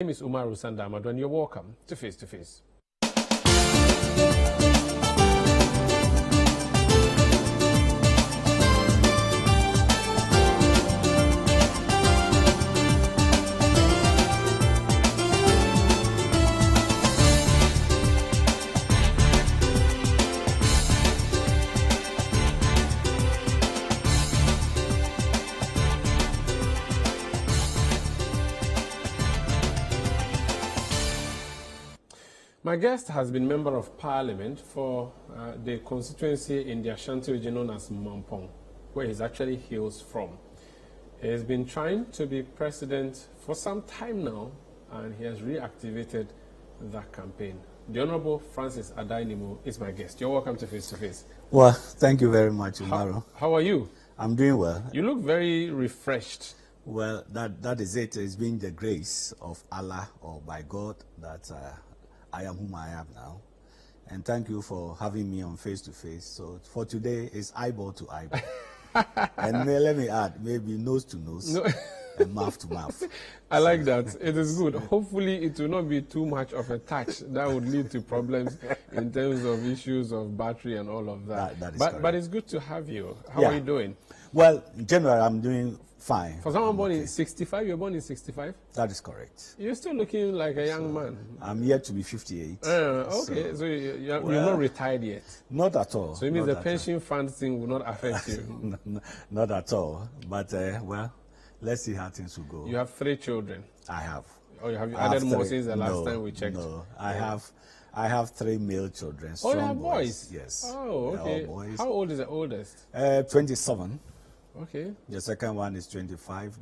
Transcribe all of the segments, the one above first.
My name is Umaru Sandama, and you're welcome to Face to Face. My guest has been Member of Parliament for the constituency in the Ashanti region known as Mampong, where he actually hails from. He has been trying to be president for some time now, and he has reactivated that campaign. The Honorable Francis Addai-Nimoh is my guest. You're welcome to Face to Face. Well, thank you very much, Umaru. How are you? I'm doing well. You look very refreshed. Well, that is it. It's been the grace of Allah or by God that I am whom I am now. And thank you for having me on Face to Face. So for today, it's eyeball to eyeball. And let me add, maybe nose to nose and mouth to mouth. I like that. It is good. Hopefully, it will not be too much of a touch. That would lead to problems in terms of issues of battery and all of that. That is but it's good to have you. How are you doing? Well, in general, I'm doing fine. For someone born in 65, you're born in 65? That is correct. You're still looking like a young man. I'm yet to be 58. Okay, so you're not retired yet? Not at all. So it means the pension fund thing will not affect you? Not at all. But, well, let's see how things will go. You have 3 children? I have. Oh, have you added more since the last time we checked? No, I have 3 male children. Oh, you have boys? Yes. Oh, okay. Boys. How old is the oldest? 27. Okay. The second one is 25.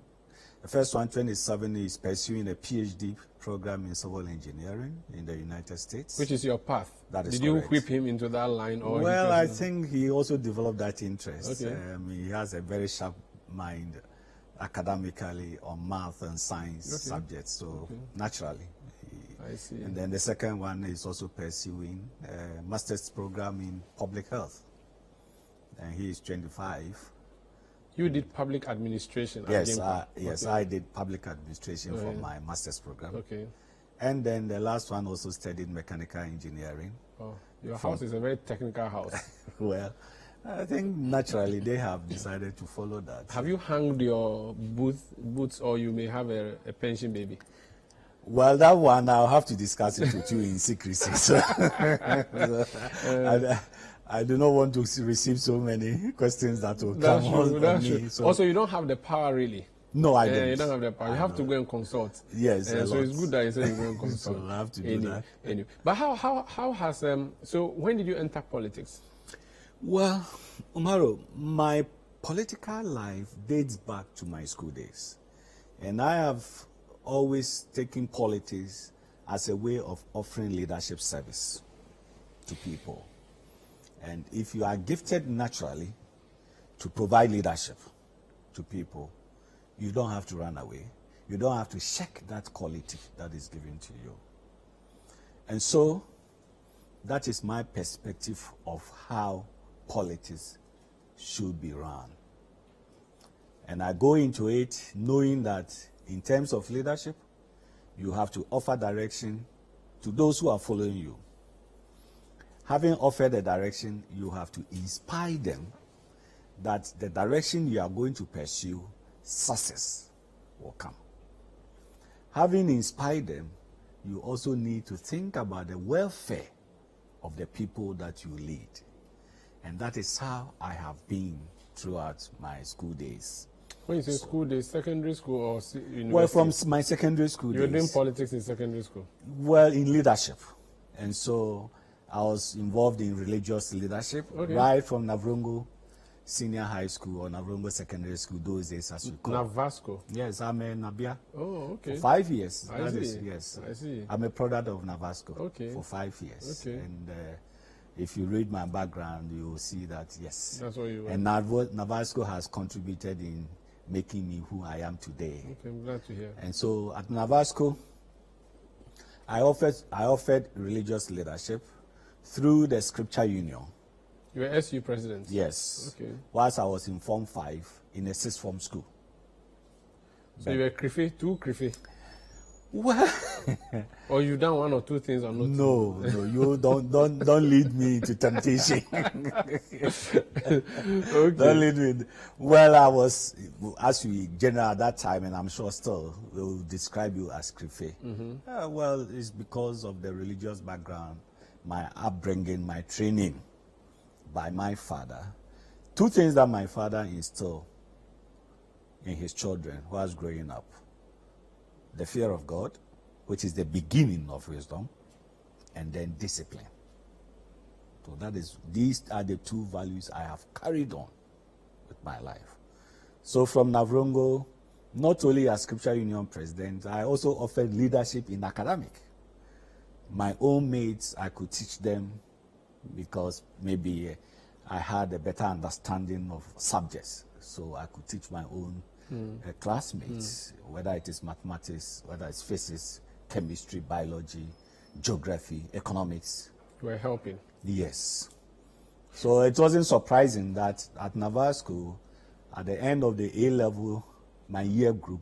The first one, 27, is pursuing a PhD program in civil engineering in the United States. Which is your path? That is Did correct. you whip him into that line? Or well, I think he also developed that interest. Okay. He has a very sharp mind academically on math and science subjects, so naturally. I see. And then the second one is also pursuing a master's program in public health. And he is 25. You did public administration? Yes, I did public administration for my master's program. Okay. And then the last one also studied mechanical engineering. Oh, your house is a very technical house. Well, I think naturally they have decided to follow that. Have you hung your boots, or you may have a pension baby? Well, that one I'll have to discuss it with you in secrecy. So, I do not want to receive so many questions that will come on me. So. Also, you don't have the power really. No, I don't. You don't have the power. You have to go and consult. Yes, so it's good that you say you go and consult. So I have to do that. Anyway. But how has so when did you enter politics? Well, Umaru, my political life dates back to my school days, and I have always taken politics as a way of offering leadership service to people. And if you are gifted naturally to provide leadership to people, you don't have to run away. You don't have to check that quality that is given to you. And so that is my perspective of how politics should be run. And I go into it knowing that in terms of leadership, you have to offer direction to those who are following you. Having offered a direction, you have to inspire them that the direction you are going to pursue, success will come. Having inspired them, you also need to think about the welfare of the people that you lead. And that is how I have been throughout my school days. When you say school days, secondary school or university? Well, from my secondary school days. You were doing politics in secondary school? Well, in leadership. And so I was involved in religious leadership, right from Navrongo Senior High School or Navrongo Secondary School, those days as we call it. Navasco? Yes, I'm a Nabia. Oh, okay. For 5 years. I see. Yes. I see. I'm a product of Navasco. Okay. For 5 years. Okay. And if you read my background, you will see that, yes. That's what you were. And Navasco has contributed in making me who I am today. Okay, I'm glad to hear. And so at Navasco, I offered religious leadership through the Scripture Union. You were SU president? Yes. Okay. Whilst I was in Form 5 in a 6th form school. So you were Krifi, 2 Krifi? Well, Or you've done one or two things or not? no, you don't lead me into temptation. Okay. Don't lead me. Well, I was, as we general at that time, and I'm sure still will describe you as Krife. Well, it's because of the religious background, my upbringing, my training by my father. Two things that my father instilled in his children who was growing up: the fear of God, which is the beginning of wisdom, and then discipline. So these are the two values I have carried on with my life. So from Navrongo, not only as Scripture Union president, I also offered leadership in academic. My own mates, I could teach them because maybe I had a better understanding of subjects. So I could teach my own classmates, whether it is mathematics, whether it's physics, chemistry, biology, geography, economics. You were helping. Yes. So it wasn't surprising that at Navarre School, at the end of the A-level, my year group,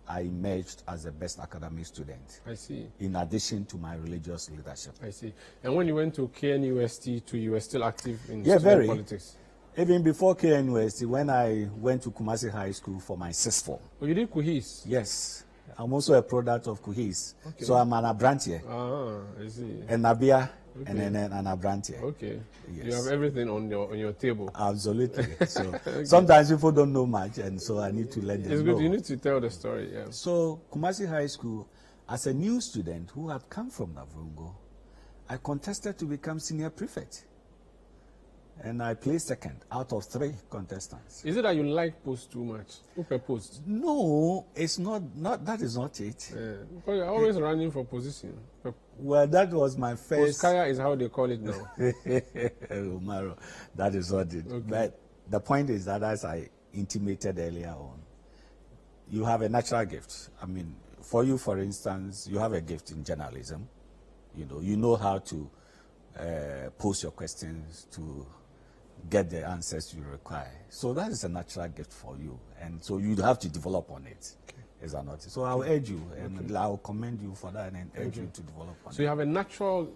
I emerged as the best academic student. I see. In addition to my religious leadership. I see. And when you went to KNUST too, you were still active in very. politics? Even before KNUST, when I went to Kumasi High School for my sixth form. Oh, you did Kuhis? Yes. I'm also a product of Kuhis. Okay. So I'm an Abrantier. I see. And Nabia, and then an Abrantier. Okay. Yes. You have everything on your table. Absolutely. So okay. Sometimes people don't know much, and so I need to let them know. It's good. You need to tell the story, yeah. So Kumasi High School, as a new student who had come from Navrongo, I contested to become senior prefect. And I placed second out of 3 contestants. Is it that you like post too much? Who proposed? No, it's not that is not it. Because you're always running for position. Well, that was my first. Poskaya is how they call it now. Umaro, that is not it. Okay. But the point is that, as I intimated earlier on, you have a natural gift. I mean, for you, for instance, you have a gift in journalism. You know how to pose your questions to get the answers you require. So that is a natural gift for you, and so you have to develop on it. Okay. Is that not? So I'll urge you, and I'll commend you for that, and urge you to develop on it. So you have a natural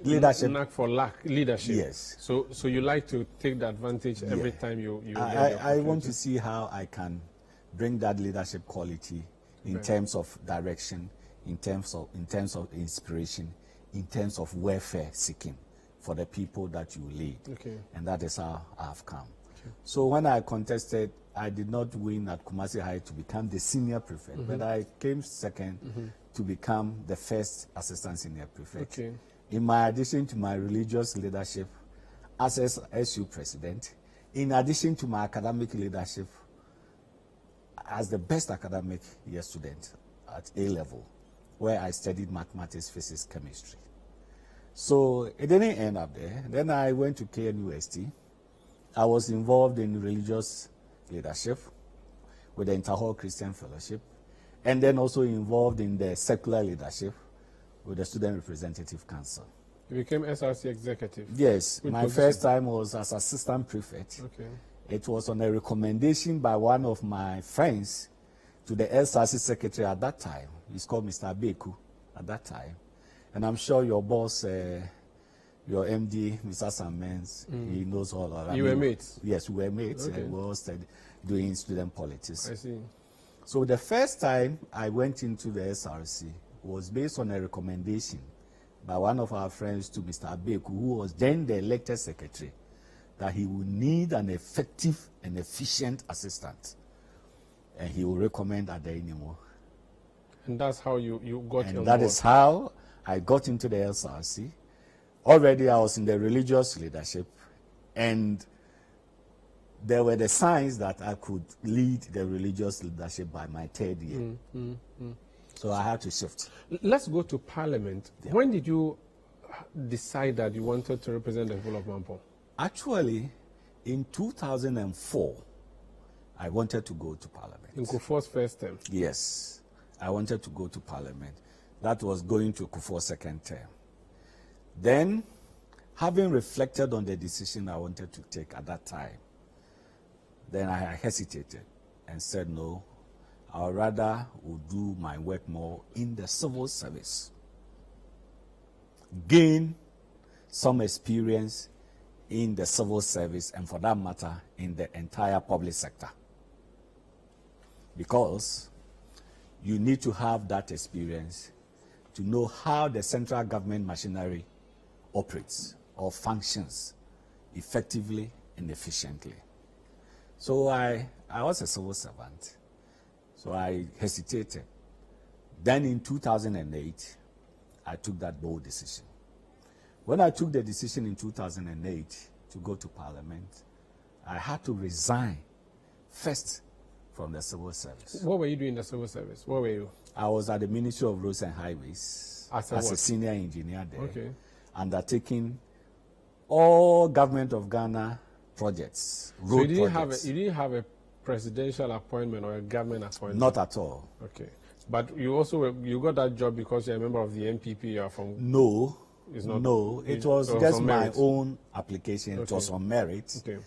leadership knack for leadership. Yes. So you like to take the advantage every time you. I want to see how I can bring that leadership quality in terms of direction, in terms of inspiration, in terms of welfare seeking for the people that you lead. Okay. And that is how I have come. Okay. So when I contested, I did not win at Kumasi High to become the senior prefect, but I came second to become the first assistant senior prefect. Okay. In my addition to my religious leadership as SU president, in addition to my academic leadership as the best academic year student at A level, where I studied mathematics, physics, chemistry. So it didn't end up there. Then I went to KNUST. I was involved in religious leadership with the Interhall Christian Fellowship, and then also involved in the secular leadership with the Student Representative Council. You became SRC executive? Yes. My first time was as assistant prefect. Okay. It was on a recommendation by one of my friends to the SRC secretary at that time. He's called Mr. Abeku at that time. And I'm sure your boss, your MD, Mr. Sammens, he knows all of that. You were mates? Yes, we were mates. Okay. And we all started doing student politics. I see. So the first time I went into the SRC was based on a recommendation by one of our friends to Mr. Abeku, who was then the elected secretary, that he would need an effective and efficient assistant. And he would recommend Addai-Nimoh. And that's how you got on board? And that is how I got into the SRC. Already I was in the religious leadership, and there were the signs that I could lead the religious leadership by my 3rd year. So I had to shift. Let's go to Parliament. Yeah. When did you decide that you wanted to represent the whole of Mampong? Actually, in 2004, I wanted to go to Parliament. In Kufuor's first term? Yes. I wanted to go to Parliament. That was going to Kufuor's second term. Then, having reflected on the decision I wanted to take at that time, then I hesitated and said, no, I rather would do my work more in the civil service, gain some experience in the civil service, and for that matter, in the entire public sector. Because you need to have that experience to know how the central government machinery operates or functions effectively and efficiently. So I was a civil servant, so I hesitated. Then in 2008, I took that bold decision. When I took the decision in 2008 to go to Parliament, I had to resign first from the civil service. What were you doing in the civil service? What were you? I was at the Ministry of Roads and Highways as a senior engineer there, undertaking all government of Ghana projects, road projects. You didn't have a presidential appointment or a government appointment? Not at all. Okay. But you also you got that job because you're a member of the NPP. You are from... No. It was just my own application. It was on merit. Okay.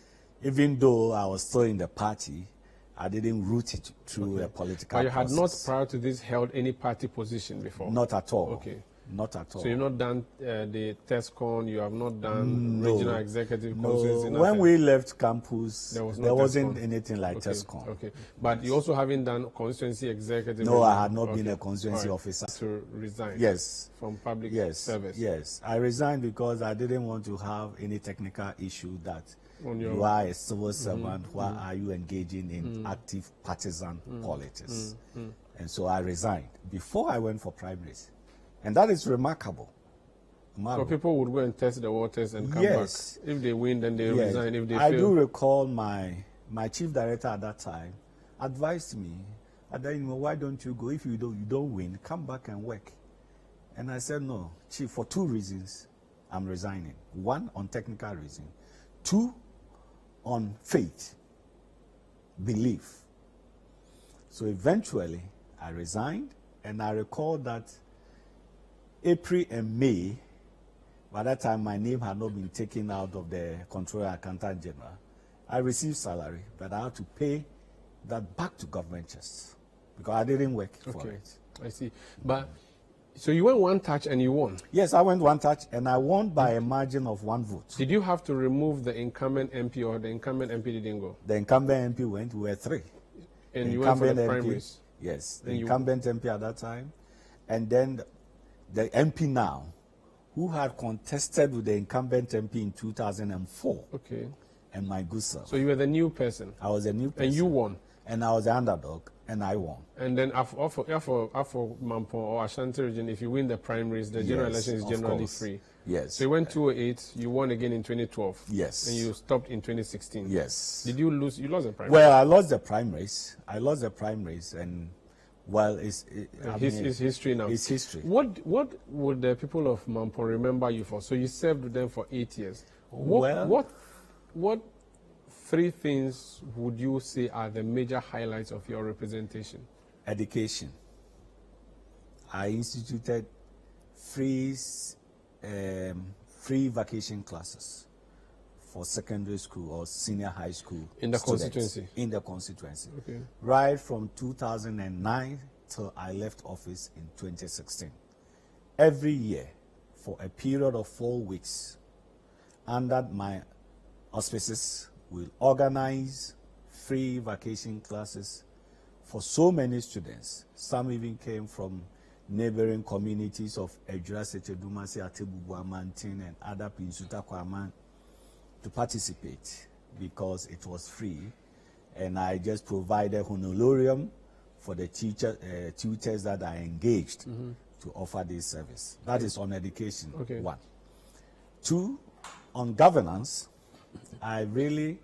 Even though I was still in the party, I didn't route it through a political But you process. had not, prior to this, held any party position before? Not at all. Okay. Not at all. So you've not done the TESCON, you have not done regional executive consultancy? When we left campus, there wasn't TESCON. anything like TESCON. Okay. But you also haven't done constituency executive? No, I had not been a constituency officer. To resign? Yes. From public service? Yes. I resigned because I didn't want to have any technical issue that you are a civil servant. Why are you engaging in active partisan politics? And so I resigned before I went for primaries. And that is remarkable. So people would go and test the waters and come back. If they win, then they resign. If they fail... I do recall my chief director at that time advised me, Addai-Nimoh, why don't you go? If you don't win, come back and work. And I said, no, chief, for two reasons, I'm resigning. One, on technical reason. Two, on faith, belief. So eventually, I resigned, and I recall that April and May, by that time my name had not been taken out of the Controller Accountant General, I received salary, but I had to pay that back to government chest because I didn't work for it. I see. But so you went one touch and you won? Yes, I went one touch and I won by a margin of 1 vote. Did you have to remove the incumbent MP or the incumbent MP didn't go? The incumbent MP went, we were 3. And you went for the primaries? Yes, the incumbent MP at that time. And then the MP now, who had contested with the incumbent MP in 2004. Okay. And my good self. So you were the new person? I was a new person. And you won? And I was the underdog, and I won. And then after Mampong or Ashanti region, if you win the primaries, the general election is generally free. Yes. So you went 2008, you won again in 2012. Yes. And you stopped in 2016. Yes. Did you lose? You lost the primaries? Well, I lost the primaries. And well, it's history now. It's history. What would the people of Mampong remember you for? So you served with them for 8 years. What 3 things would you say are the major highlights of your representation? Education. I instituted free vacation classes for secondary school or senior high school in the students. constituency. In the constituency. Okay. Right from 2009 till I left office in 2016. Every year, for a period of 4 weeks, under my auspices, will organize free vacation classes for so many students. Some even came from neighboring communities of Ejura, Dumasi, Atebubu, Amantin, and other Pinsuta Kwaman to participate because it was free. And I just provided honorarium for the tutors that I engaged to offer this service. That is on education, 1. 2, on governance, I really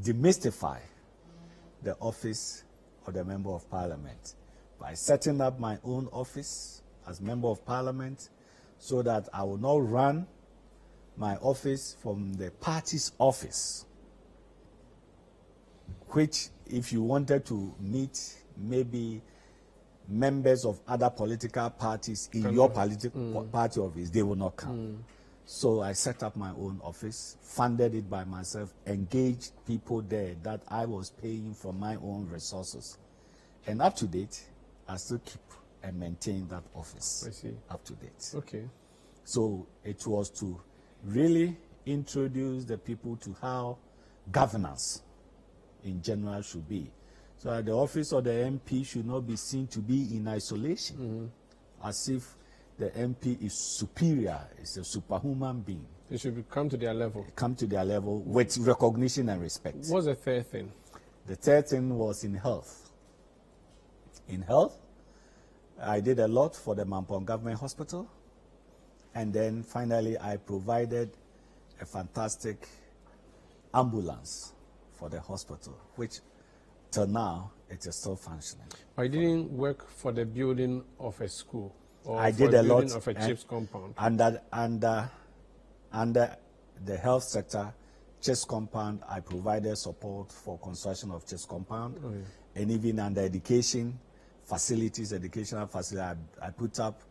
demystify the office of the Member of Parliament by setting up my own office as Member of Parliament so that I will not run my office from the party's office, which if you wanted to meet maybe members of other political parties in your political party office, they will not come. So I set up my own office, funded it by myself, engaged people there that I was paying from my own resources. And up to date, I still keep and maintain that office. I see. Up to date. Okay. So it was to really introduce the people to how governance in general should be. So that the office of the MP should not be seen to be in isolation, as if the MP is superior, is a superhuman being. They should come to their level. Come to their level with recognition and respect. What's the third thing? The third thing was in health. In health, I did a lot for the Mampong Government Hospital. And then finally, I provided a fantastic ambulance for the hospital, which till now, it is still functioning. I didn't work for the building of a school or I for did the a lot building of a chief's compound. Under the health sector, Chess Compound, I provided support for construction of Chess Compound. Oh, yeah. And even under educational facilities, I put up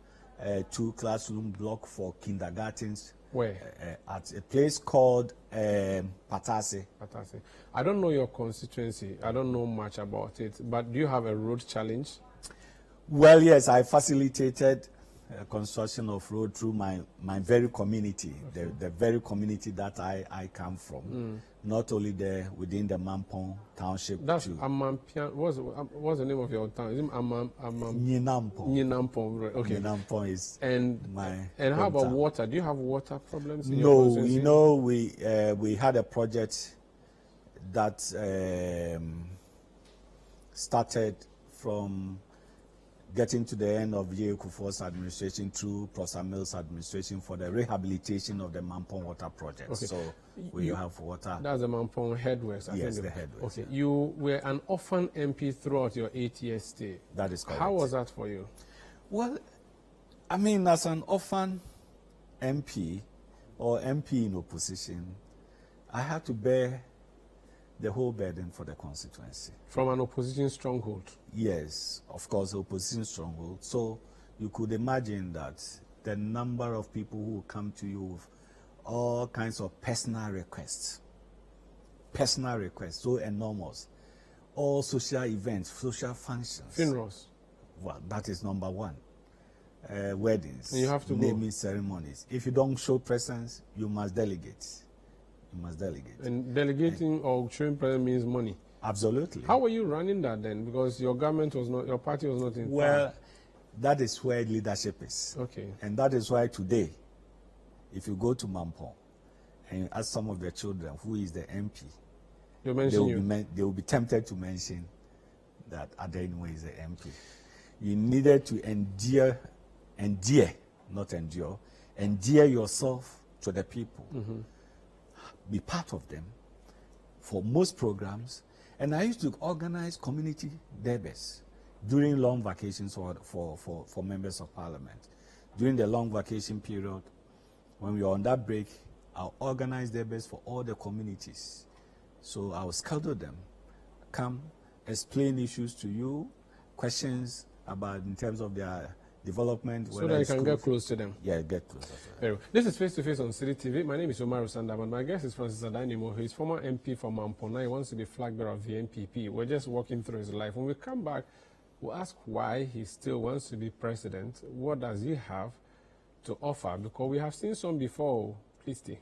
2 classroom block for kindergartens. Where? At a place called Patase. Patase. I don't know your constituency. I don't know much about it. But do you have a road challenge? Well, yes, I facilitated construction of road through my very community, okay. the very community that I come from. Not only there within the Mampong township. That's Amampian. What's the name of your town? Is it Nyinampong. Nyinampong, right. Okay. Nyinampong is my And how about hometown. water? Do you have water problems in your No, constituency? you know, we had a project that started from getting to the end of J. Kufuor's administration through Prosper Mills' administration for the rehabilitation of the Mampong water project. Okay. So we have water. That's the Mampong headworks. Yes, the headworks. Okay. You were an orphan MP throughout your 8-year stay. That is correct. How was that for you? Well, I mean, as an orphan MP or MP in opposition, I had to bear the whole burden for the constituency. From an opposition stronghold? Yes, of course, opposition stronghold. So you could imagine that the number of people who come to you with all kinds of personal requests, so enormous. All social events, social functions. Funerals? Well, that is number one. Weddings, and you have to naming ceremonies. If you don't show presence, you must delegate. You must delegate. And delegating or showing presence means money. Absolutely. How were you running that then? Because your government was not, your party was not in power. Well, that is where leadership is. Okay. And that is why today, if you go to Mampong and you ask some of the children who is the MP, they will be tempted to mention that Addai-Nimoh is the MP. You needed to endear yourself to the people. Be part of them for most programs. And I used to organize community debates during long vacations for members of parliament. During the long vacation period, when we were on that break, I'll organize debates for all the communities. So I'll schedule them, come, explain issues to you, questions about in terms of their development. So that you can get close to them. Yeah, get close. Very well. This is Face to Face on City TV. My name is Omar Sandaman. My guest is Francis Addai-Nimoh. He is former MP for Mampong. Now he wants to be flag bearer of the NPP. We're just walking through his life. When we come back, we'll ask why he still wants to be president. What does he have to offer? Because we have seen some before. Please stay.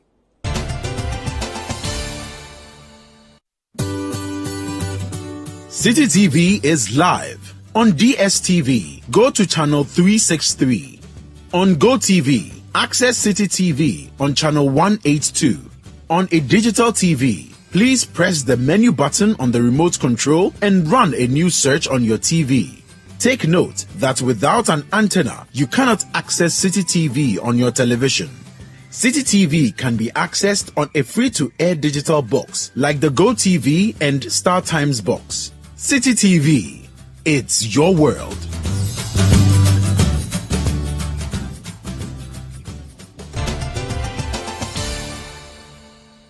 City TV is live on DSTV. Go to channel 363. On GoTV, access City TV on channel 182. On a digital TV, please press the menu button on the remote control and run a new search on your TV. Take note that without an antenna, you cannot access City TV on your television. City TV can be accessed on a free-to-air digital box like the GoTV and StarTimes box. City TV, it's your world.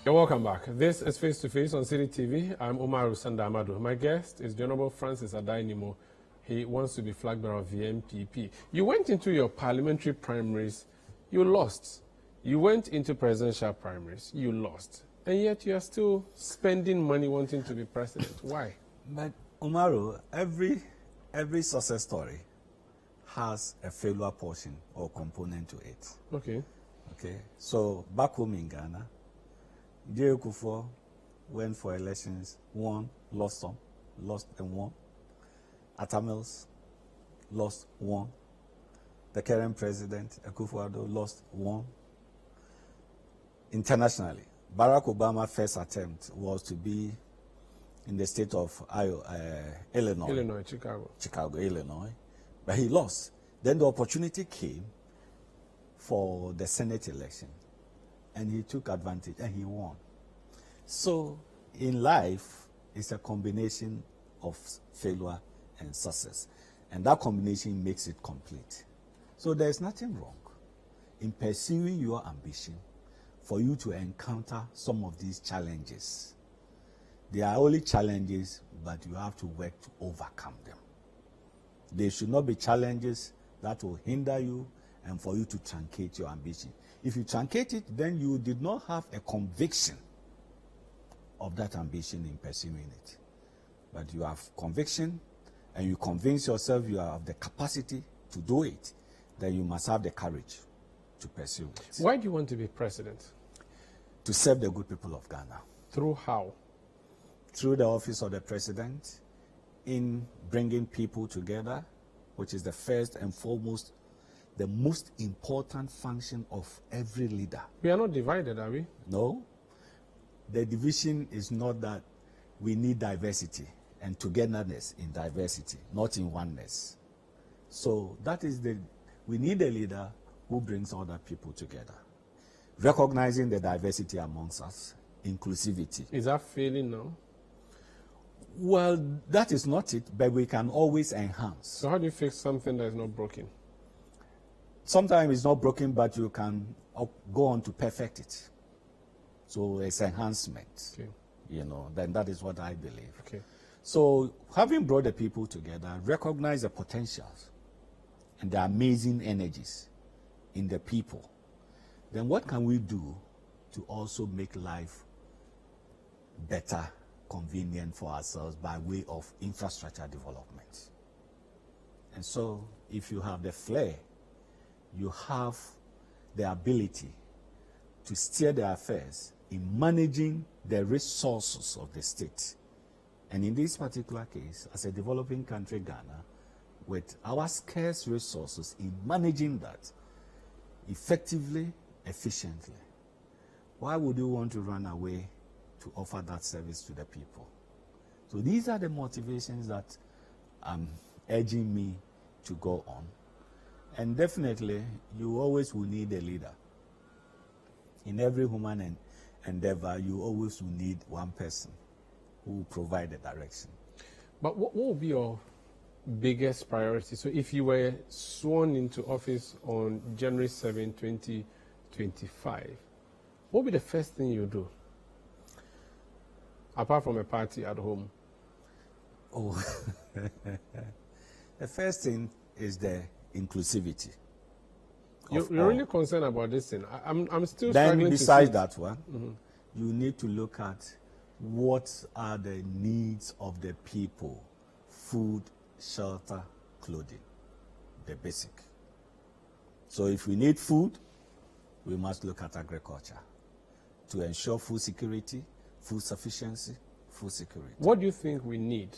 You're welcome back. This is Face to Face on City TV. I'm Omar Sandamadu. My guest is the Honorable Francis Addai-Nimoh. He wants to be flag bearer of the NPP. You went into your parliamentary primaries, you lost. You went into presidential primaries, you lost. And yet you are still spending money wanting to be president. Why? But Umaru, every every success story has a failure portion or component to it. Okay. Okay, so back home in Ghana, J. Kufuor went for elections, won, lost some, lost and won. Atamils lost, won. The current president, Akufo-Addo, lost, won. Internationally, Barack Obama's first attempt was to be in the state of Illinois, Chicago, Illinois, but he lost. Then the opportunity came for the Senate election, and he took advantage and he won. So in life, it's a combination of failure and success, and that combination makes it complete. So there's nothing wrong in pursuing your ambition for you to encounter some of these challenges. They are only challenges, but you have to work to overcome them. They should not be challenges that will hinder you and for you to truncate your ambition. If you truncate it, then you did not have a conviction of that ambition in pursuing it. But you have conviction, and you convince yourself you have the capacity to do it, then you must have the courage to pursue it. Why do you want to be president? To serve the good people of Ghana. Through how? Through the office of the president, in bringing people together, which is the first and foremost, the most important function of every leader. We are not divided, are we? No. The division is not that we need diversity and togetherness in diversity, not in oneness. So that is we need a leader who brings other people together. Recognizing the diversity amongst us, inclusivity. Is that failing now? Well, that is not it, but we can always enhance. So how do you fix something that is not broken? Sometimes it's not broken, but you can go on to perfect it. So it's enhancement. Okay. Then that is what I believe. Okay. So having brought the people together, recognize the potentials and the amazing energies in the people. Then what can we do to also make life better, convenient for ourselves by way of infrastructure development? And so if you have the flair, you have the ability to steer the affairs in managing the resources of the state. And in this particular case, as a developing country, Ghana, with our scarce resources, in managing that effectively, efficiently, why would you want to run away to offer that service to the people? So these are the motivations that are urging me to go on. And definitely, you always will need a leader. In every human endeavor, you always will need one person who will provide the direction. But what will be your biggest priority? So if you were sworn into office on January 7, 2025, what would be the first thing you do? Apart from a party at home. Oh, the first thing is the inclusivity. You're really concerned about this thing. I'm still then struggling besides to that one, you need to look at what are the needs of the people: food, shelter, clothing, the basic. So if we need food, we must look at agriculture to ensure food security, food sufficiency, food security. What do you think we need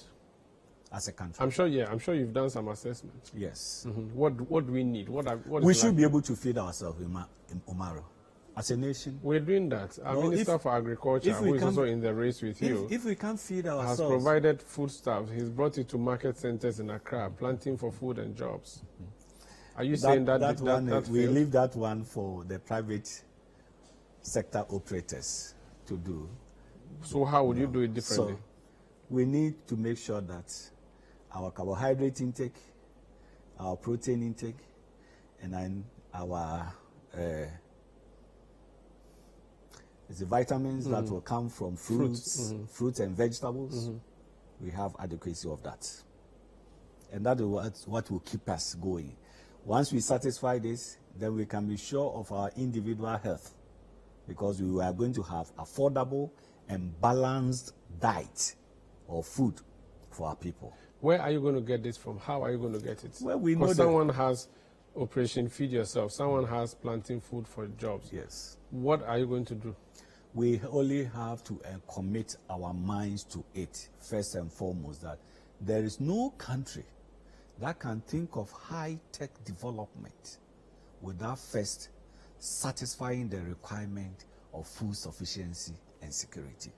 as a country? I'm sure you've done some assessments. Yes. What do we need? We should be able to feed ourselves in Umaru. As a nation, we're doing that. Our Minister for Agriculture, who is also in the race with you, if we can't feed ourselves, has provided foodstuffs. He's brought it to market centers in Accra, planting for food and jobs. Are you saying that we leave that one for the private sector operators to do? So how would you do it differently? So we need to make sure that our carbohydrate intake, our protein intake, and then our the vitamins that will come from fruits and vegetables, we have adequacy of that. And that is what will keep us going. Once we satisfy this, then we can be sure of our individual health, because we are going to have affordable and balanced diet or food for our people. Where are you going to get this from? How are you going to get it? Well, we know Because that- someone has Operation Feed Yourself. Someone has planting food for jobs. Yes. What are you going to do? We only have to commit our minds to it, first and foremost, that there is no country that can think of high-tech development without first satisfying the requirement of food sufficiency and security.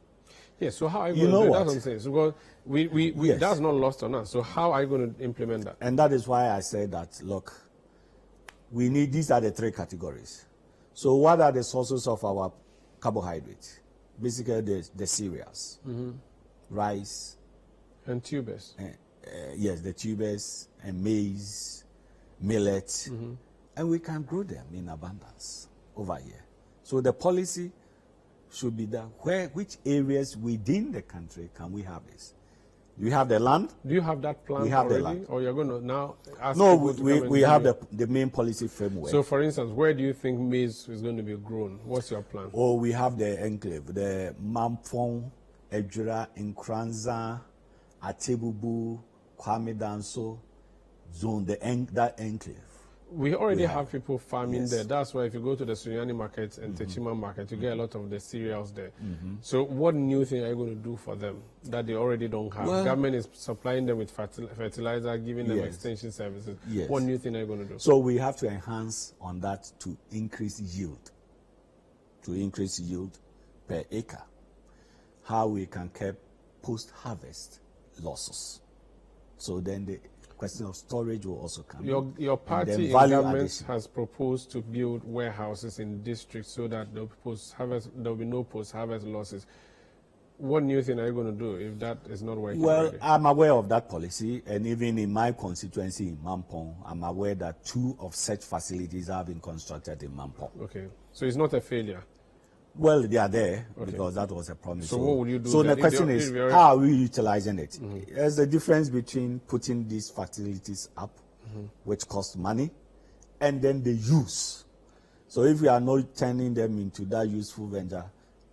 Yes, so how are You you going know to do what? that? That's what I'm saying. So we Yes. that's not lost on us. So how are you going to implement that? And that is why I said that, look, we need, these are the three categories. So what are the sources of our carbohydrates? Basically, the cereals, rice, And tubers. yes, the tubers and maize, millet, and we can grow them in abundance over here. So the policy should be that which areas within the country can we have this? Do we have the land? Do you have that plan We have the already? land. Or you're going to now ask No, people to come and we do have it? the main policy framework. So, for instance, where do you think maize is going to be grown? What's your plan? Oh, we have the enclave, the Mampong, Ejura, Nkranza, Atebubu, Kwame Danso zone, that enclave. We already have people farming Yes. there. That's why if you go to the Sunyani market and Techima market, you get a lot of the cereals there. So what new thing are you going to do for them that they already don't have? Well- Government is supplying them with fertilizer, giving them Yes. extension services. Yes. What new thing are you going to do? So we have to enhance on that to increase yield, per acre. How we can keep post-harvest losses. So then the question of storage will also come. Your And party then in value government addition. has proposed to build warehouses in districts so that there will be no post-harvest losses. What new thing are you going to do if that is not working Well, already? I'm aware of that policy, and even in my constituency in Mampong, I'm aware that 2 of such facilities have been constructed in Mampong. Okay, so it's not a failure. Well, they are there Okay. because that was a promise. So what would you do So then? the question If is, they are- how are we utilizing it? There's a difference between putting these facilities up, which costs money, and then the use. So if we are not turning them into that useful venture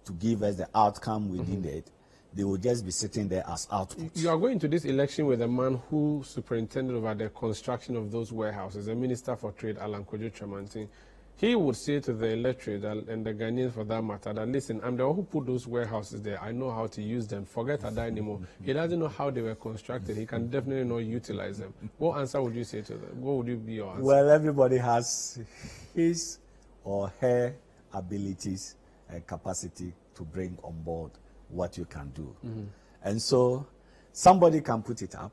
to give us the outcome within it, they will just be sitting there as output. You are going to this election with a man who superintended over the construction of those warehouses, the Minister for Trade, Alan Kojo Chamantin. He would say to the electorate and the Ghanaians for that matter that, listen, I'm the one who put those warehouses there. I know how to use them. Forget Addai-Nimoh. He doesn't know how they were constructed. He can definitely not utilize them. What answer would you say to them? What would be your answer? Well, everybody has his or her abilities and capacity to bring on board what you can do. And so somebody can put it up,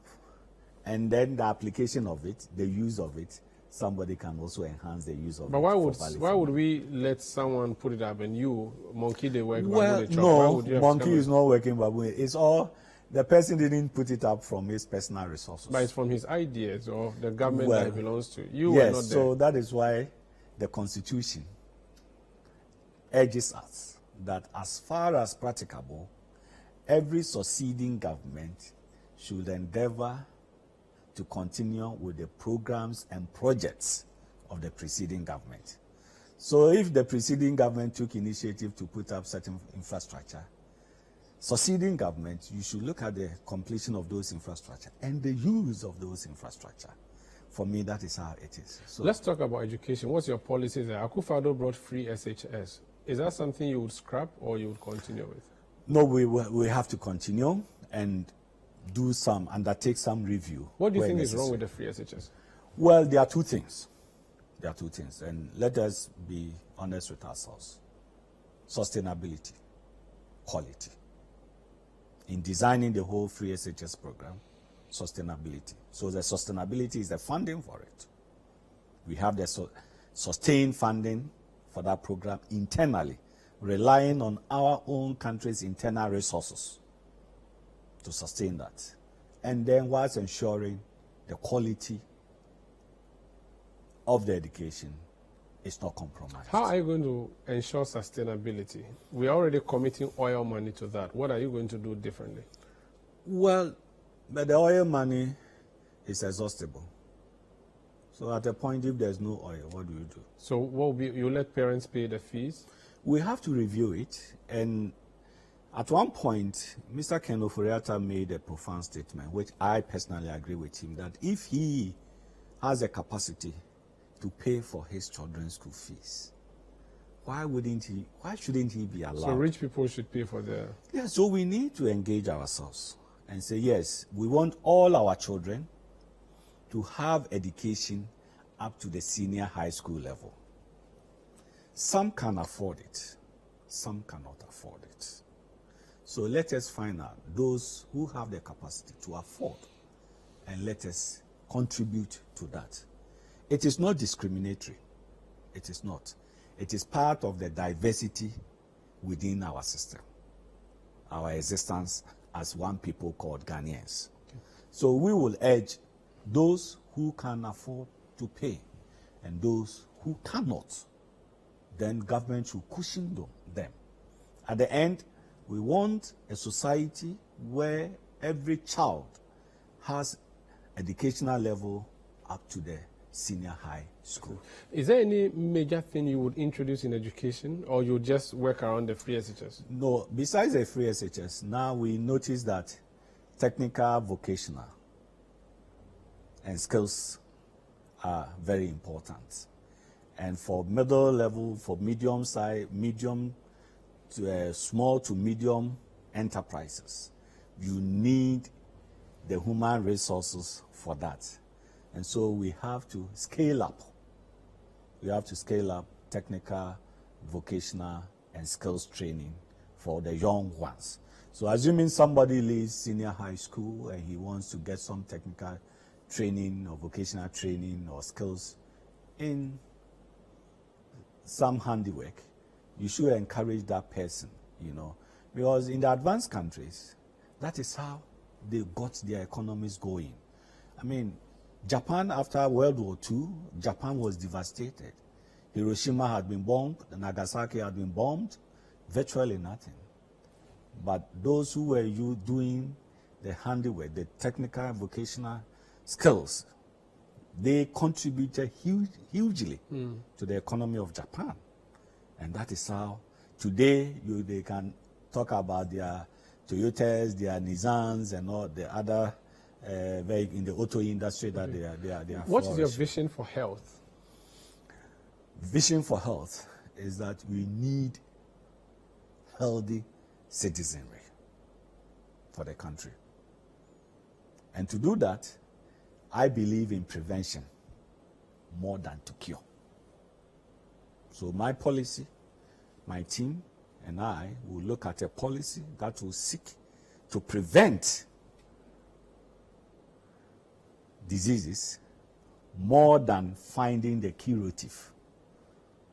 and then the application of it, the use of it, somebody can also enhance the use of But it. why would we let someone put it up and you, monkey, they work? Well, baboon, they chop? Why no, would you have to monkey come is not working, but it's all, the person didn't put it up from his personal resources. But it's from his ideas or the government Well, that he belongs to. You were not Yes, there. so that is why the Constitution urges us that as far as practicable, every succeeding government should endeavor to continue with the programs and projects of the preceding government. So if the preceding government took initiative to put up certain infrastructure, succeeding government, you should look at the completion of those infrastructure and the use of those infrastructure. For me, that is how it is. So Let's talk about education. What's your policy there? Akufo-Addo brought free SHS. Is that something you would scrap or you would continue with? no, we have to continue and undertake some review. What do you where think is necessary. wrong with the free SHS? Well, there are two things. And let us be honest with ourselves. Sustainability, quality. In designing the whole free SHS program, sustainability. So the sustainability is the funding for it. We have the sustained funding for that program internally, relying on our own country's internal resources to sustain that. And then whilst ensuring the quality of the education is not compromised. How are you going to ensure sustainability? We're already committing oil money to that. What are you going to do differently? Well, but the oil money is exhaustible. So at a point, if there's no oil, what do you do? So what will be, you let parents pay the fees? We have to review it, and At one point, Mr. Ken Ofori-Atta made a profound statement, which I personally agree with him, that if he has a capacity to pay for his children's school fees, why shouldn't he be allowed? So rich people should pay for their... Yeah, so we need to engage ourselves and say, yes, we want all our children to have education up to the senior high school level. Some can afford it, some cannot afford it. So let us find out those who have the capacity to afford, and let us contribute to that. It is not discriminatory. It is not. It is part of the diversity within our system, our existence as one people called Ghanaians. Okay. So we will urge those who can afford to pay, and those who cannot, then government should cushion them. At the end, we want a society where every child has educational level up to the senior high school. Is there any major thing you would introduce in education, or you just work around the free SHS? No, besides the free SHS, now we notice that technical, vocational, and skills are very important. And for middle level, for medium to small to medium enterprises, you need the human resources for that. And so we have to scale up. We have to scale up technical, vocational, and skills training for the young ones. So assuming somebody leaves senior high school and he wants to get some technical training or vocational training or skills in some handiwork, you should encourage that person, because in the advanced countries, that is how they got their economies going. I mean, Japan, after World War II, Japan was devastated. Hiroshima had been bombed, Nagasaki had been bombed, virtually nothing. But those who were doing the handiwork, the technical vocational skills, they contributed hugely to the economy of Japan. And that is how today they can talk about their Toyotas, their Nissans, and all the other in the auto industry that they are What is your vision for health? Vision for health is that we need healthy citizenry for the country. And to do that, I believe in prevention more than to cure. So my policy, my team, and I will look at a policy that will seek to prevent diseases more than finding the curative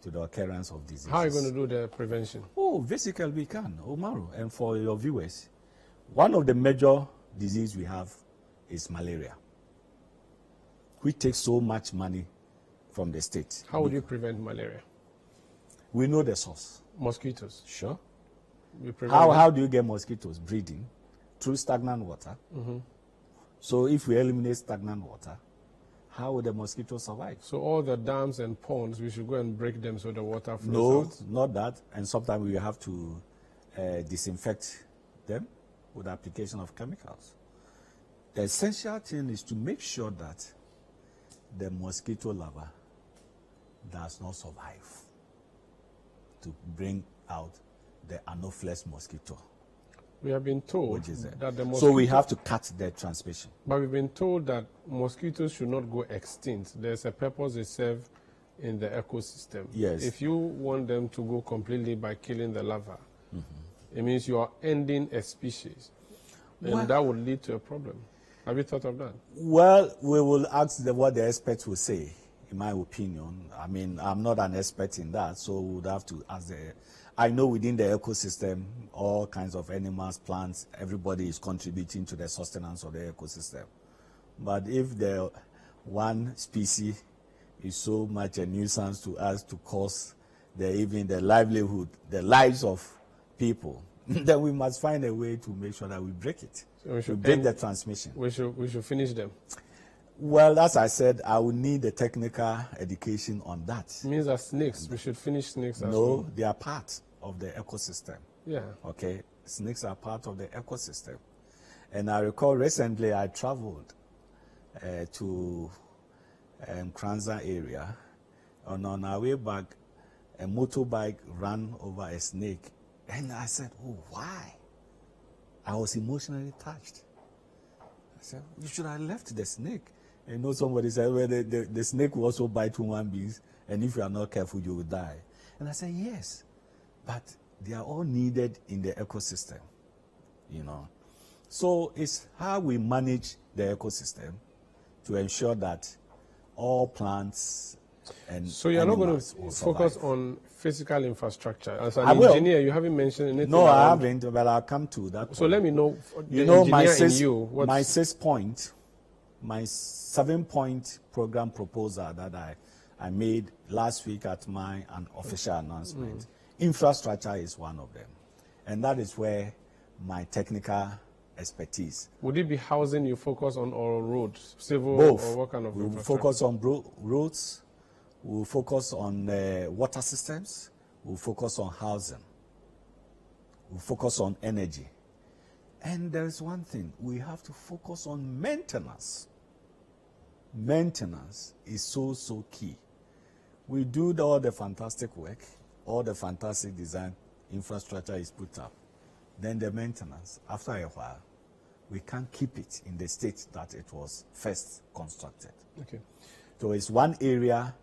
to the occurrence of diseases. How are you going to do the prevention? Oh, basically we can, Omaru. And for your viewers, one of the major diseases we have is malaria, which takes so much money from the state. How would you prevent malaria? We know the source. Mosquitoes. Sure. How do you get mosquitoes breeding? Through stagnant water. So if we eliminate stagnant water, how will the mosquitoes survive? So all the dams and ponds, we should go and break them so the water flows out? No, not that. And sometimes we have to disinfect them with the application of chemicals. The essential thing is to make sure that the mosquito larva does not survive to bring out the Anopheles mosquito. We have been told that the mosquito... So we have to cut the transmission. But we've been told that mosquitoes should not go extinct. There's a purpose they serve in the ecosystem. Yes. If you want them to go completely by killing the larva, it means you are ending a species. And that would lead to a problem. Have you thought of that? Well, we will ask what the experts will say, in my opinion. I mean, I'm not an expert in that, so we would have to ask I know within the ecosystem, all kinds of animals, plants, everybody is contributing to the sustenance of the ecosystem. But if the one species is so much a nuisance to us to cause even the livelihood, the lives of people, then we must find a way to make sure that we break it. So we should break the transmission. We should finish them. Well, as I said, I will need the technical education on that. It means that snakes, we should finish snakes as well. No, they are part of the ecosystem. Yeah. Okay. snakes are part of the ecosystem. And I recall recently I traveled to Kranza area, and on our way back, a motorbike ran over a snake. And I said, oh, why? I was emotionally touched. I said, you should have left the snake. And you know, somebody said, well, the snake will also bite human beings, and if you are not careful, you will die. And I said, yes, but they are all needed in the ecosystem, you know. So it's how we manage the ecosystem to ensure that all plants and so you're not going to focus survive. on physical infrastructure. As an I will. engineer, you haven't mentioned anything. No, I around- haven't, but I'll come to that. So let me know, You the know, my engineer in six, you, what's- my 6-point, my 7-point program proposal that I made last week at my official announcement. Infrastructure is one of them, and that is where my technical expertise. Would it be housing you focus on, or roads, civil, Both. or what kind of We will infrastructure? focus on roads, we will focus on water systems, we will focus on housing, we will focus on energy. And there is one thing, we have to focus on maintenance. Maintenance is so key. We do all the fantastic work, all the fantastic design, infrastructure is put up. Then the maintenance, after a while, we can't keep it in the state that it was first constructed. Okay. So it's one area,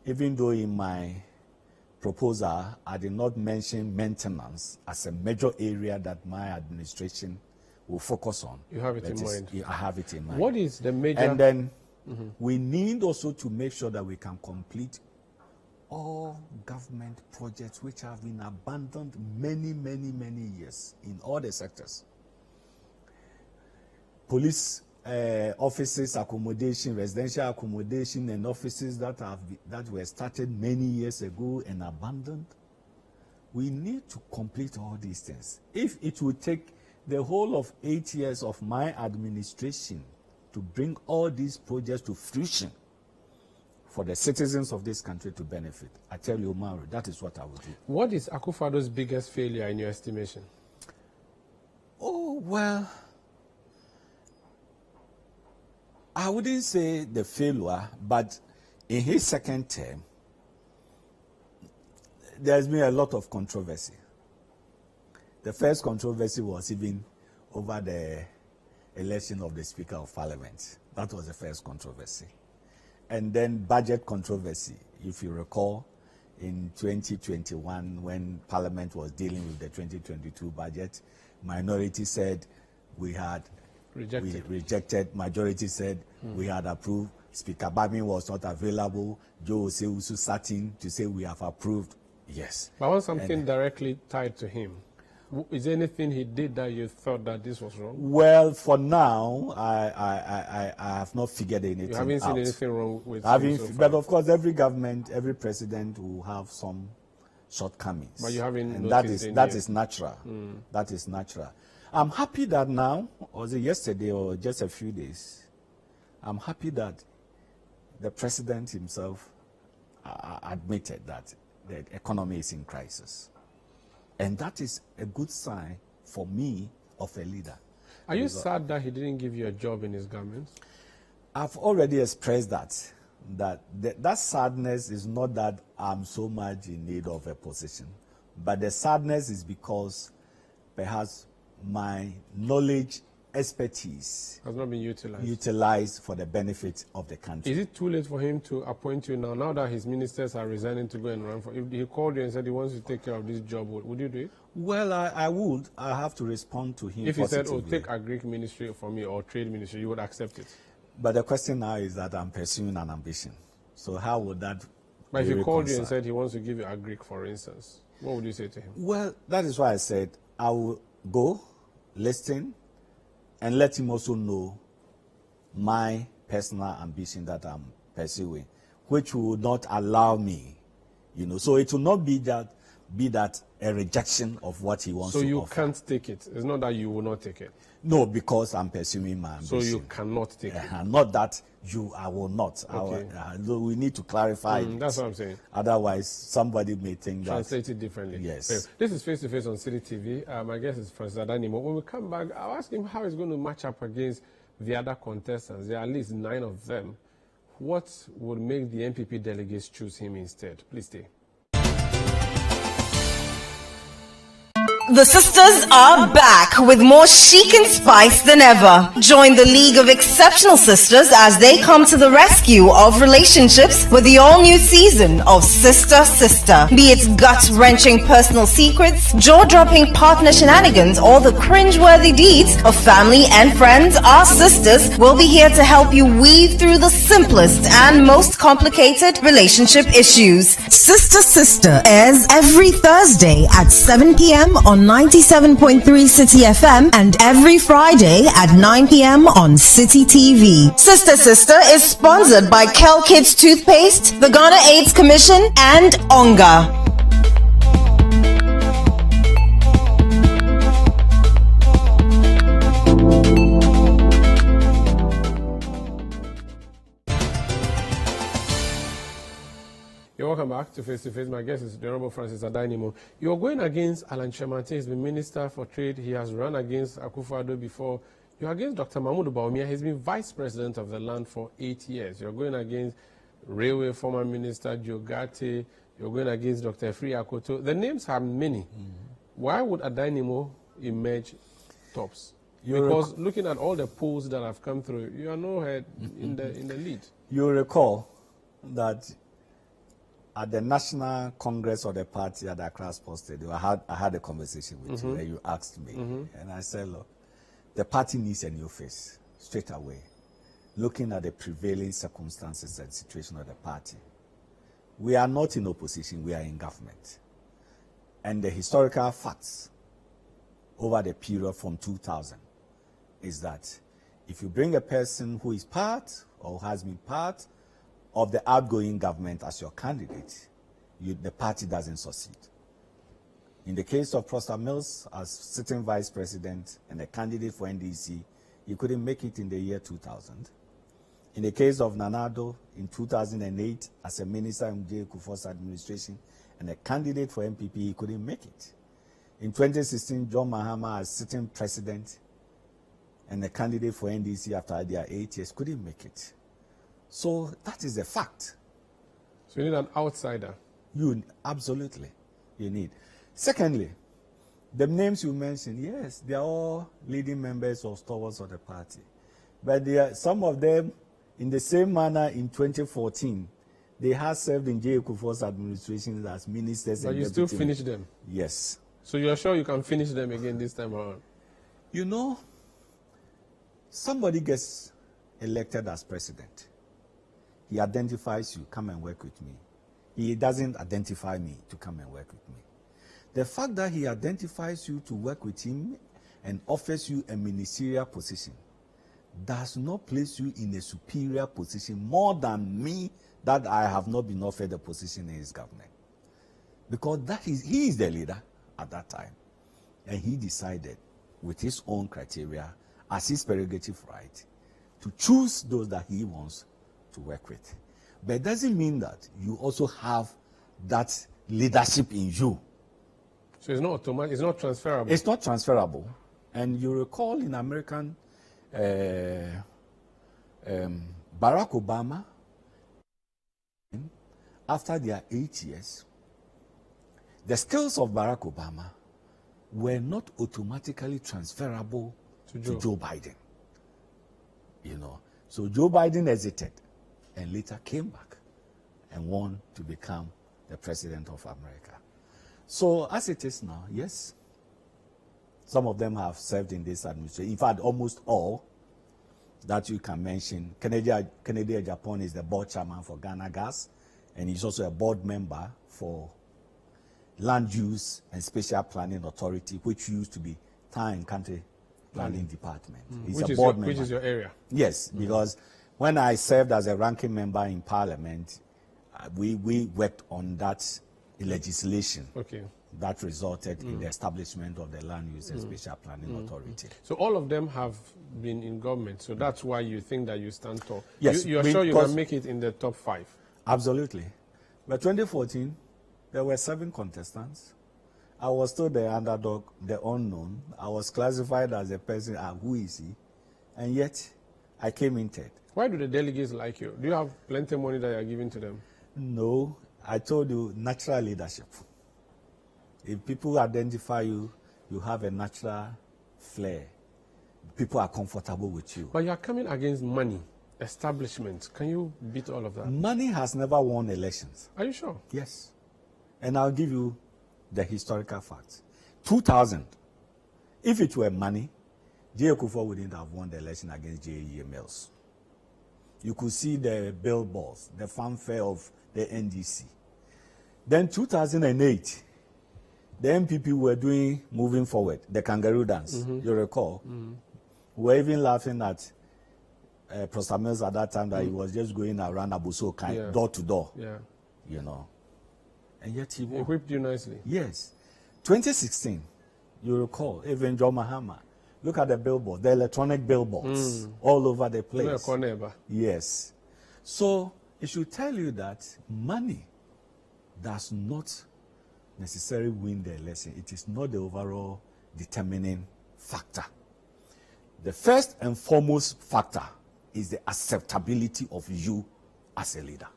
even though in my proposal, I did not mention maintenance as a major area that my administration will focus on. You have it That in is- mind. I have it in mind. What is the major... And then we need also to make sure that we can complete all government projects which have been abandoned many years in all the sectors. Police offices accommodation, residential accommodation, and offices that were started many years ago and abandoned. We need to complete all these things. If it would take the whole of 8 years of my administration to bring all these projects to fruition for the citizens of this country to benefit, I tell you, Mauro, that is what I would do. What is Akufo-Addo's biggest failure in your estimation? Oh, well, I wouldn't say the failure, but in his second term, there's been a lot of controversy. The first controversy was even over the election of the Speaker of Parliament. That was the first controversy. And then budget controversy, if you recall, in 2021, when Parliament was dealing with the 2022 budget, minority said we had rejected. Majority said we had approved. Speaker Babin was not available. Joe Oseusu sat in to say we have approved. Yes. But I want something directly tied to him. Is there anything he did that you thought that this was wrong? Well, for now, I have not figured anything out. You haven't seen anything wrong with him so far? But of course, every government, every president will have some shortcomings. But you haven't and noticed any that yet. is natural. That is natural. I'm happy that now, or was it yesterday or just a few days, I'm happy that the president himself admitted that the economy is in crisis. And that is a good sign for me of a leader. Are you sad that he didn't give you a job in his government? I've already expressed that sadness is not that I'm so much in need of a position, but the sadness is because perhaps my knowledge, expertise Has not been utilized. utilized for the benefit of the country. Is it too late for him to appoint you now that his ministers are resigning to go and run for? If he called you and said he wants to take care of this job, would you do it? Well, I would. I have to respond to him If he said, "Oh, positively. take Agric ministry for me or trade ministry," you would accept it. But the question now is that I'm pursuing an ambition. So how would that But if be he called you and reconciled? said he wants to give you Agric, for instance, what would you say to him? Well, that is why I said I will go, listen, and let him also know my personal ambition that I'm pursuing, which will not allow me, So it will not be that a rejection of what he wants So to you offer. can't take it. It's not that you will not take it. No, because I'm pursuing my So ambition. you cannot take it. Not that I will not. Okay. We need to clarify it. That's what I'm saying. Otherwise, somebody may think that. Translate it differently. Yes. This is Face to Face on City TV. My guest is Professor Addai-Nimoh. When we come back, I'll ask him how he's going to match up against the other contestants. There are at least 9 of them. What would make the NPP delegates choose him instead? Please stay. The sisters are back with more chic and spice than ever. Join the League of Exceptional Sisters as they come to the rescue of relationships with the all-new season of Sister Sister. Be it gut-wrenching personal secrets, jaw-dropping partner shenanigans, or the cringe-worthy deeds of family and friends, our sisters will be here to help you weave through the simplest and most complicated relationship issues. Sister Sister airs every Thursday at 7 p.m. on 97.3 City FM and every Friday at 9 p.m. on City TV. Sister Sister is sponsored by Kel Kids Toothpaste, the Ghana AIDS Commission, and Onga. You're welcome back to Face to Face. My guest is the Honorable Francis Addai-Nimoh. You're going against Alan Chemate. He's been Minister for Trade. He has run against Akufo-Addo before. You're against Dr. Mahmoud Bawumia. He's been Vice President of the land for 8 years. You're going against Railway former Minister Joe Garte. You're going against Dr. Efri Akoto. The names are many. Why would Addai-Nimoh emerge tops? Because looking at all the polls that have come through, you are no head in the lead. You recall that at the National Congress of the party at Accra Sports Stadium, I had a conversation with you, and you asked me, and I said, look, the party needs a new face straight away, looking at the prevailing circumstances and situation of the party. We are not in opposition, we are in government. And the historical facts over the period from 2000 is that if you bring a person who is part or has been part of the outgoing government as your candidate, the party doesn't succeed. In the case of Prosper Mills, as sitting vice president and a candidate for NDC, he couldn't make it in the year 2000. In the case of Nanado, in 2008, as a minister in J. Kufuor's administration and a candidate for NPP, he couldn't make it. In 2016, John Mahama, as sitting president and a candidate for NDC after their 8 years, couldn't make it. So that is a fact. So you need an outsider. Absolutely, you need. Secondly, the names you mentioned, yes, they are all leading members or stalwarts of the party. But some of them, in the same manner in 2014, they have served in J. Kufuor's administration as ministers. But you still finish them? Yes. So you're sure you can finish them again this time around? You know, somebody gets elected as president. He identifies you, come and work with me. He doesn't identify me to come and work with me. The fact that he identifies you to work with him and offers you a ministerial position does not place you in a superior position more than me that I have not been offered a position in his government. Because he is the leader at that time. And he decided with his own criteria as his prerogative right to choose those that he wants to work with. But it doesn't mean that you also have that leadership in you. So it's not automatic, it's not transferable. It's not transferable. And you recall in American, Barack Obama, after their 8 years, the skills of Barack Obama were not automatically transferable to Joe Biden. You know, so Joe Biden hesitated and later came back and won to become the president of America. So as it is now, yes, some of them have served in this administration. In fact, almost all that you can mention. Kennedy Japan is the board chairman for Ghana Gas, and he's also a board member for Land Use and Spatial Planning Authority, which used to be Town and Country Planning Department. He's a board member. Which is your area? Yes, because when I served as a ranking member in Parliament, we worked on that legislation that resulted in the establishment of the Land Use and Spatial Planning Authority. So all of them have been in government, so that's why you think that you stand tall. Yes, you are sure you can make it in the top 5? Absolutely. By 2014, there were 7 contestants. I was still the underdog, the unknown. I was classified as a person, who is he? And yet, I came in third. Why do the delegates like you? Do you have plenty of money that you are giving to them? No, I told you, natural leadership. If people identify you, you have a natural flair. People are comfortable with you. But you are coming against money, establishment. Can you beat all of that? Money has never won elections. Are you sure? Yes. And I'll give you the historical facts. 2000, if it were money, J. Kufuor wouldn't have won the election against J.E. Mills. You could see the billboards, the fanfare of the NDC. Then 2008, the NPP were doing moving forward, the kangaroo dance, you recall. We were even laughing at Professor Mills at that time that he was just going around Abuso, door to door, you know. And yet he won. He whipped you nicely. Yes. 2016, you recall, even John Mahama. Look at the billboard, the electronic billboards all over the place. Yes. So it should tell you that money does not necessarily win the election. It is not the overall determining factor. The first and foremost factor is the acceptability of you as a leader.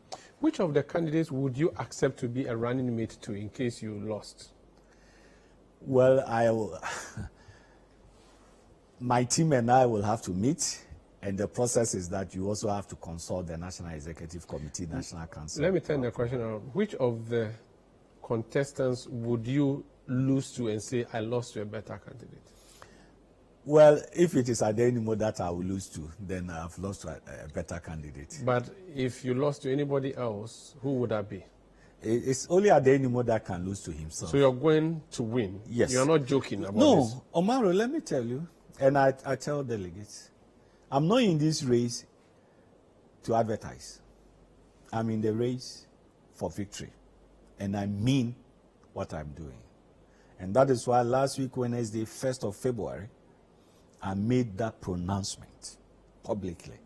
Which of the candidates would you accept to be a running mate to in case you lost? Well, my team and I will have to meet, and the process is that you also have to consult the National Executive Committee, National Council. Let me turn the question around. Which of the contestants would you lose to and say, I lost to a better candidate? Well, if it is Addai-Nimoh that I will lose to, then I've lost to a better candidate. But if you lost to anybody else, who would that be? It's only Addai-Nimoh that can lose to himself. So you're going to win? Yes. You're not joking about this? No, Omaro, let me tell you, and I tell delegates, I'm not in this race to advertise. I'm in the race for victory. And I mean what I'm doing. And that is why last week, Wednesday, 1st of February, I made that pronouncement publicly.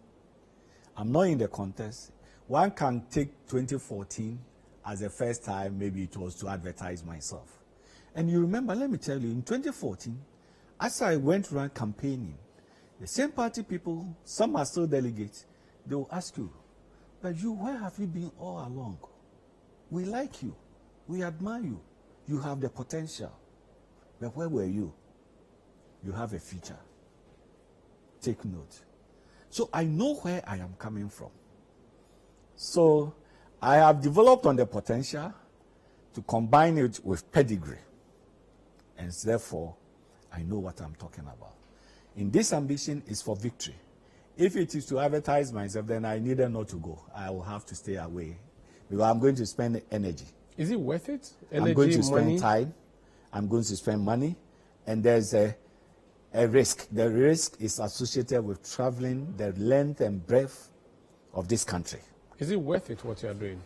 I'm not in the contest. One can take 2014 as the first time maybe it was to advertise myself. And you remember, let me tell you, in 2014, as I went around campaigning, the same party people, some are still delegates, they will ask you, but you, where have you been all along? We like you. We admire you. You have the potential. But where were you? You have a future. Take note. So I know where I am coming from. So I have developed on the potential to combine it with pedigree. And therefore, I know what I'm talking about. In this ambition is for victory. If it is to advertise myself, then I needed not to go. I will have to stay away because I'm going to spend energy. Is it worth it? Energy, I'm going to spend money? time. I'm going to spend money. And there's a risk. The risk is associated with traveling the length and breadth of this country. Is it worth it, what you are doing?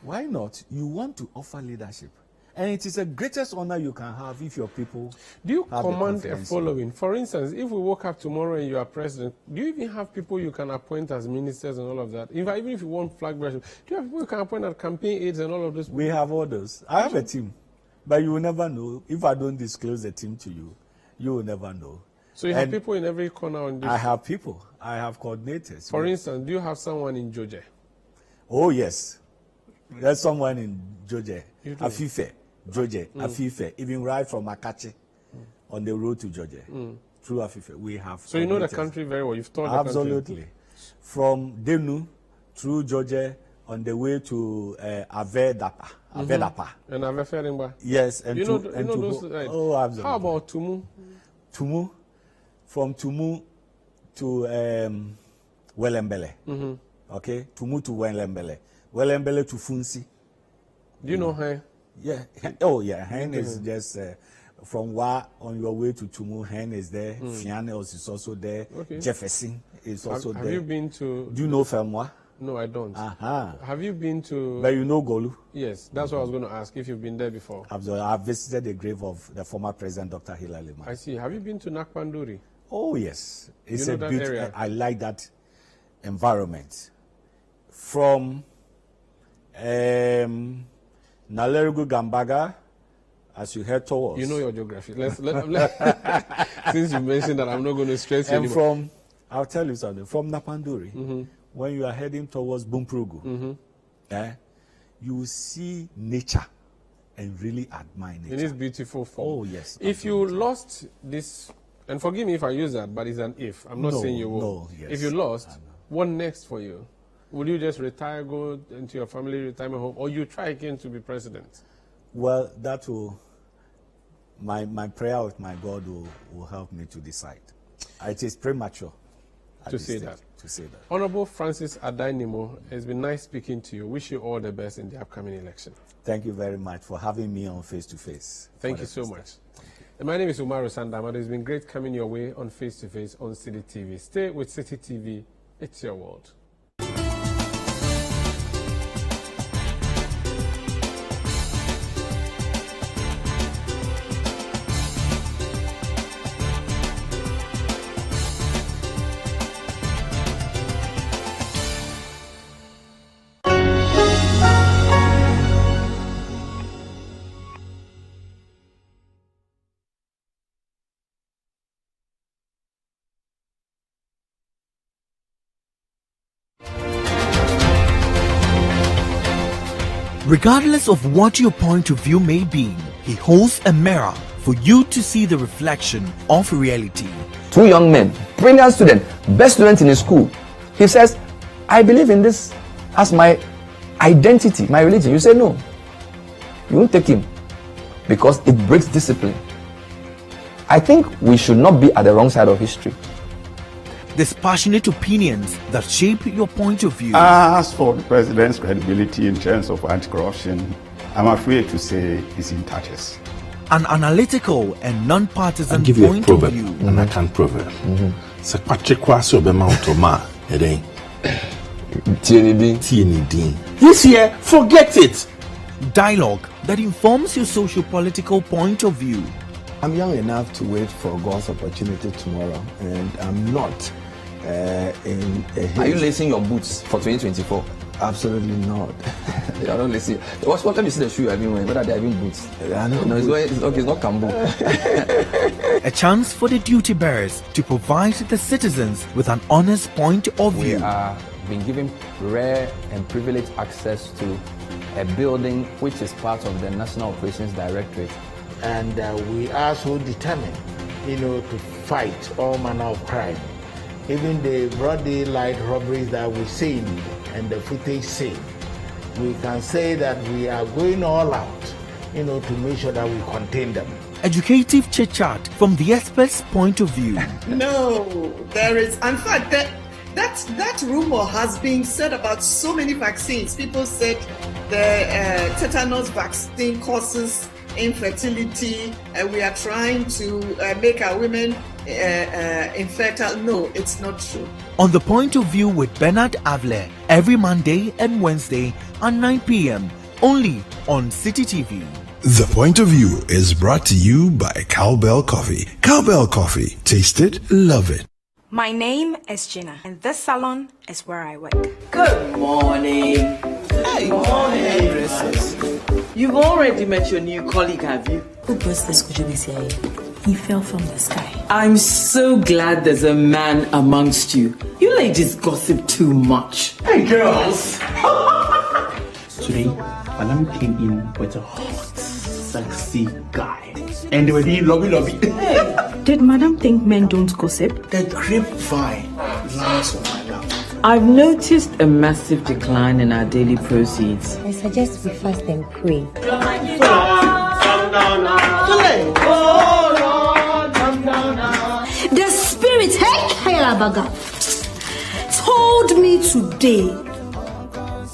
Why not? You want to offer leadership. And it is the greatest honor you can have if your people Do you have command the a confidence. following? For instance, if we woke up tomorrow and you are president, do you even have people you can appoint as ministers and all of that? In fact, even if you want flag bearers, do you have people you can appoint as campaign aides and all of this? We have others. I have a team. But you will never know. If I don't disclose the team to you, you will never know. So you have people in every corner on this? I have people. I have coordinators. For instance, do you have someone in Georgia? Oh, yes. There's someone in Georgia. You do? Afife. Georgia. Afife. Even right from Akachi on the road to Georgia. Through Afife. We have. So you know the coordinators. country very well. You've taught the country. Absolutely. From Denu through Georgia on the way to Avedapa. Avedapa. And Aveferingba. Yes. And You to, know, and you know to those. go- Right. Oh, absolutely. How about Tumu? Tumu, from Tumu to Welembele. Okay, Tumu to Welembele. Welembele to Funsi. Do you know her? Yeah. Oh, yeah. Hen is just from Wa on your way to Tumu. Hen is there. Fianes is also there. Okay. Jefferson is also Have there. you been to? Do you know Felmwa? No, I don't. Aha. Have you been to... But you know Golu? Yes, that's what I was going to ask, if you've been there before. I've visited the grave of the former president, Dr. Hilary Limah. I see. Have you been to Nakpanduri? Oh, yes. It's You know a that beautiful area? I like that environment. From Nalerugu Gambaga, as you head towards. You know your geography. Since you mentioned that, I'm not going to stress you And anymore. I'll tell you something, from Napanduri, when you are heading towards Bumprugu, you will see nature and really admire nature. In its beautiful form. Oh, yes. If you lost this, and forgive me if I use that, but it's an if. I'm not saying you will. No, yes. If you lost, what next for you? Will you just retire, go into your family retirement home, or you try again to be president? Well, that will, my prayer with my God will help me to decide. It is premature To say that. To say that. Honorable Francis Addai-Nimoh, it's been nice speaking to you. Wish you all the best in the upcoming election. Thank you very much for having me on Face to Face. Thank you so much. And my name is Umaru Sandama. It's been great coming your way on Face to Face on City TV. Stay with City TV. It's your world. Regardless of what your point of view may be, he holds a mirror for you to see the reflection of reality. Two young men, brilliant student, best student in his school. He says, I believe in this as my identity, my religion. You say no. You won't take him because it breaks discipline. I think we should not be at the wrong side of history. Dispassionate opinions that shape your point of view. As for the president's credibility in terms of anti-corruption, I'm afraid to say it's in tatters. An analytical and non-partisan I'll give you a point of proverb, view. and I can proverb. Sɛ Patrick Kwasi Obama Otoma, ɛdɛn? TND. This year, forget it. Dialogue that informs your socio-political point of view. I'm young enough to wait for God's opportunity tomorrow, and I'm not in a haste. Are you lacing your boots for 2024? Absolutely not. They are not lacing. Let me see the shoe you have been wearing. Whether they are having boots. No, it's not Cambo. A chance for the duty bearers to provide the citizens with an honest point of view. We are being given rare and privileged access to a building which is part of the National Operations Directorate. And we are so determined, to fight all manner of crime. Even the broad daylight robberies that we see and the footage seen, we can say that we are going all out, to make sure that we contain them. Educative chit-chat from the expert's point of view. No, there is. In fact, that rumor has been said about so many vaccines. People said the tetanus vaccine causes infertility, and we are trying to make our women infertile. No, it's not true. On the Point of View with Bernard Avle, every Monday and Wednesday at 9 p.m. only on City TV. The Point of View is brought to you by Cowbell Coffee. Cowbell Coffee. Taste it, love it. My name is Gina, and this salon is where I work. Good morning. Hey, morning, dresses. You've already met your new colleague, have you? Who burst this Kujubisi? He fell from the sky. I'm so glad there's a man amongst you. You ladies gossip too much. Hey, girls. Today, Madam came in with a hot, sexy guy. And they were being lobby. Hey. Did Madam think men don't gossip? The grapevine lands on my lap. I've noticed a massive decline in our daily proceeds. I suggest we fast and pray. The spirit, Helabaga, told me today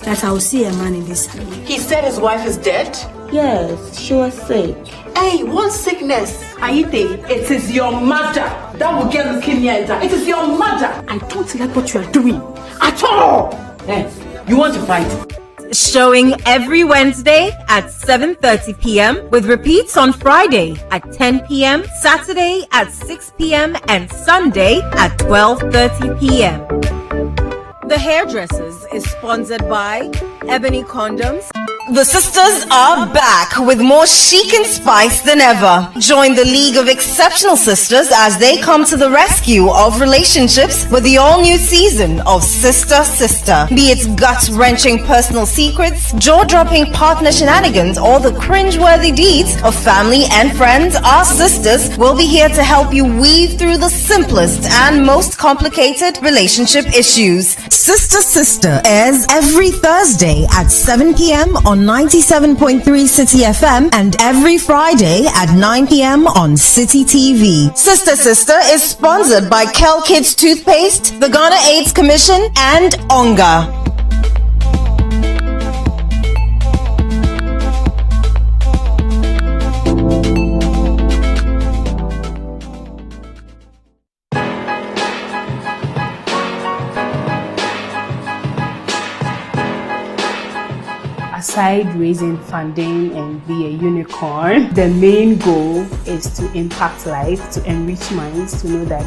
that I will see a man in this family. He said his wife is dead? Yes, she was sick. Hey, what sickness? Aite, it is your mother that will get leukemia. It is your mother. I don't like what you are doing at all. You want to fight? Showing every Wednesday at 7:30 p.m. with repeats on Friday at 10 p.m., Saturday at 6 p.m. and Sunday at 12:30 p.m. The Hairdressers is sponsored by Ebony Condoms. The sisters are back with more chic and spice than ever. Join the League of Exceptional Sisters as they come to the rescue of relationships with the all-new season of Sister Sister. Be it gut-wrenching personal secrets, jaw-dropping partner shenanigans, or the cringe-worthy deeds of family and friends, our sisters will be here to help you weave through the simplest and most complicated relationship issues. Sister Sister airs every Thursday at 7 p.m. on 97.3 City FM and every Friday at 9 p.m. on City TV. Sister Sister is sponsored by Kel Kids Toothpaste, the Ghana AIDS Commission, and Onga. Aside raising funding and be a unicorn, the main goal is to impact life, to enrich minds, to know that